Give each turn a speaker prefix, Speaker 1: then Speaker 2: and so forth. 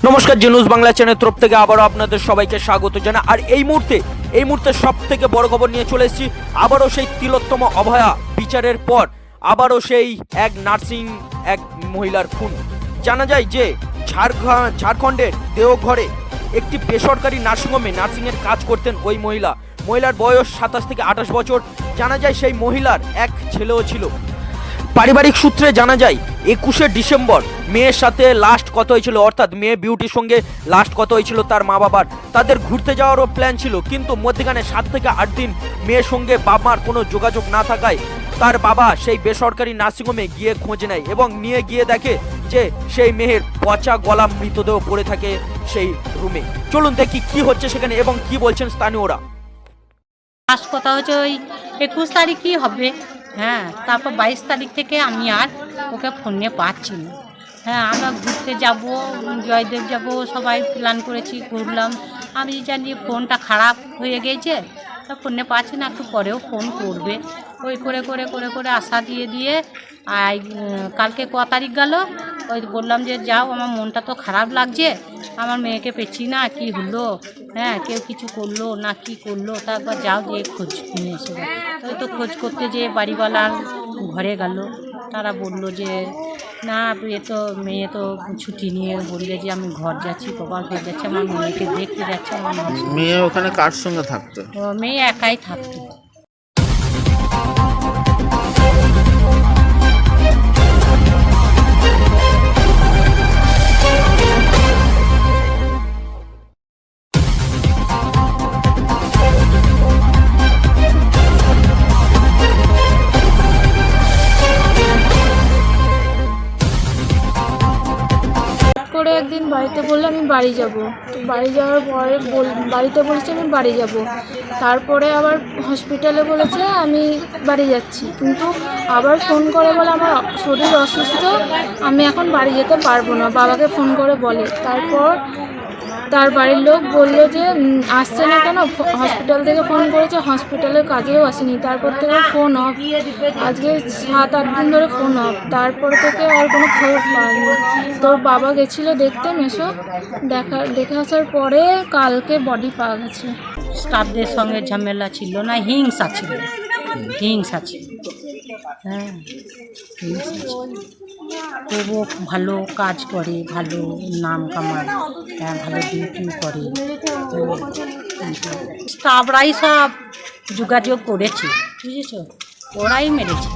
Speaker 1: নমস্কার, জি news Bangla channel তরফ থেকে আবারও আপনাদের সবাইকে স্বাগত জানাই। আর এই মুহূর্তে সব থেকে বড় খবর নিয়ে চলে এসেছি। আবারও সেই তিলোত্তমা অভয়া বিচারের পর আবারও সেই এক মহিলার খুন। জানা যায় যে ঝাড়খণ্ডের দেওঘরে একটি বেসরকারি নার্সিংহোমে নার্সিংয়ের কাজ করতেন ওই মহিলার বয়স 27 থেকে 28 বছর। জানা যায় সেই মহিলার এক ছেলেও ছিল। পারিবারিক সূত্রে জানা যায় 21শে ডিসেম্বর মেয়ের সাথে লাস্ট কথা হয়েছিল, অর্থাৎ মেয়ে বিউটির সঙ্গে লাস্ট কথা হয়েছিল তার মা বাবার। তাদের ঘুরতে যাওয়ারও প্ল্যান ছিল, কিন্তু মধ্যখানে 7 থেকে 8 দিন মেয়ের সঙ্গে বাবার কোনো যোগাযোগ না থাকায় তার বাবা সেই বেসরকারি নার্সিংহোমে গিয়ে খোঁজ নেয় এবং নিয়ে গিয়ে দেখে যে সেই মেয়ের পচা গলা মৃতদেহ পড়ে থাকে সেই রুমে। চলুন দেখি কি হচ্ছে সেখানে এবং কি বলছেন স্থানীয়রা।
Speaker 2: লাস্ট কথা হচ্ছে ওই 21 তারিখই হবে। হ্যাঁ, তারপর 22 তারিখ থেকে আমি আর ওকে ফোনে পাচ্ছি না। হ্যাঁ, আমরা ঘুরতে যাব, জয়দেব যাব, সবাই প্ল্যান করেছি, ঘুরলাম। আমি জানি ফোনটা খারাপ হয়ে গেছে, তা ফোনে পাচ্ছি না, একটু পরেও ফোন করবে। ওই করে আশা দিয়ে কালকে ক তারিখ গেল, ওই বললাম যে যাও, আমার মনটা তো খারাপ লাগছে, আমার মেয়েকে পেছি না, কি হলো, হ্যাঁ কেউ কিছু করলো না কি করলো, তারপর যাও দিয়ে খোঁজ নিয়ে এসে। ওই তো খোঁজ করতে যেয়ে বাড়িওয়ালার ঘরে গেল, তারা বললো যে না, মেয়ে তো ছুটি নিয়ে বললে যে আমি ঘর যাচ্ছি, বাবার ঘর যাচ্ছি, আমার মেয়েকে দেখতে যাচ্ছে। আমার
Speaker 3: মেয়ে ওখানে কার সঙ্গে থাকতো?
Speaker 2: মেয়ে একাই থাকতো।
Speaker 4: করে একদিন বাড়িতে বললে আমি বাড়ি যাব, তো বাড়ি যাওয়ার পরে বাড়িতে বলছে আমি বাড়ি যাব, তারপরে আবার হসপিটালে বলেছে আমি বাড়ি যাচ্ছি, কিন্তু আবার ফোন করে বলে আমার শরীর অসুস্থ, আমি এখন বাড়ি যেতে পারবো না, বাবাকে ফোন করে বলে। তারপর তার বাড়ির লোক বললো যে আসছে না কেন, হসপিটাল থেকে ফোন করেছে, হসপিটালের কাজেও আসেনি। তারপর থেকে ফোন অফ, আজকে 7-8 দিন ধরে ফোন অফ। তারপর থেকে আর কোনো খবর পাইনি। তোর বাবা গেছিলো দেখতে, মেশো দেখে আসার পরে কালকে বডি পাওয়া গেছে।
Speaker 2: স্টাফদের সঙ্গে ঝামেলা ছিল না, হিংসা ছিল। হ্যাঁ, তবুও ভালো কাজ করে, ভালো নাম কামায়, হ্যাঁ ভালো ডিউটিও করে। স্টাফরাই সব যোগাযোগ করেছে, বুঝেছ, ওরাই মেরেছে।